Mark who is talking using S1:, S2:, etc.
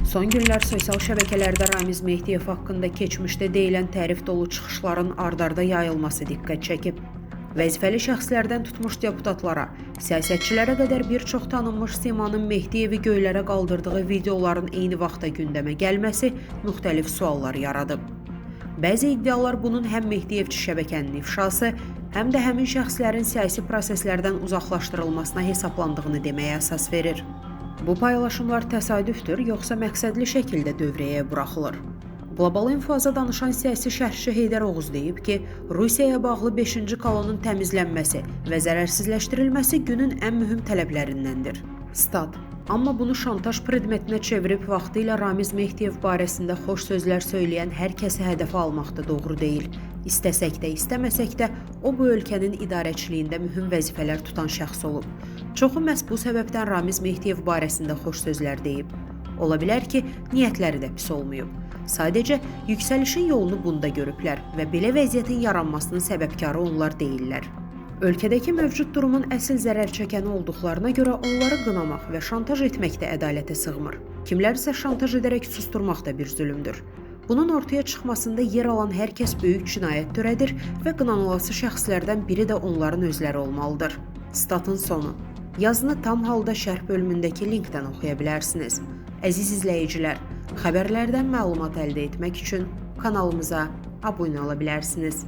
S1: Son günlər sosial şəbəkələrdə Ramiz Mehdiyev haqqında keçmişdə deyilən tərif dolu çıxışların ard-arda yayılması diqqət çəkib. Vəzifəli şəxslərdən tutmuş deputatlara, siyasətçilərə qədər bir çox tanınmış simanın Mehdiyevi göylərə qaldırdığı videoların eyni vaxtda gündəmə gəlməsi müxtəlif suallar yaradıb. Bəzi iddialar bunun həm Mehdiyevçi şəbəkənin ifşası, həm də həmin şəxslərin siyasi proseslərdən uzaqlaşdırılmasına hesablandığını deməyə əsas verir. Bu paylaşımlar təsadüfdür, yoxsa məqsədli şəkildə dövrəyə buraxılır? Qlobal Infoza danışan siyasi şərhçi Heydər Oğuz deyib ki, Rusiyaya bağlı 5-ci kolonun təmizlənməsi və zərərsizləşdirilməsi günün ən mühüm tələblərindəndir. Stat. Amma bunu şantaj predmetinə çevirib vaxtilə Ramiz Mehdiyev barəsində xoş sözlər söyləyən hər kəsi hədəfə almaq da doğru deyil. İstəsək də, istəməsək də o bu ölkənin idarəçiliyində mühüm vəzifələr tutan şəxs olub. Çoxu məhz bu səbəbdən Ramiz Mehdiyev barəsində xoş sözlər deyib. Ola bilər ki, niyyətləri də pis olmayıb. Sadəcə yüksəlişin yolunu bunda görüblər və belə vəziyyətin yaranmasının səbəbkarı onlar deyirlər. Ölkədəki mövcud durumun əsl zərər çəkəni olduqlarına görə onları qınamaq və şantaj etmək də ədalətə sığmır. Kimlərsə şantaj edərək susturmaq da bir zülümdür. Bunun ortaya çıxmasında yer alan hər kəs böyük cinayət törədir və qınanılası şəxslərdən biri də onların özləri olmalıdır. Statın sonu. Yazını tam halda şərh bölümündəki linkdən oxuya bilərsiniz. Əziz izləyicilər, xəbərlərdən məlumat əldə etmək üçün kanalımıza abunə ola bilərsiniz.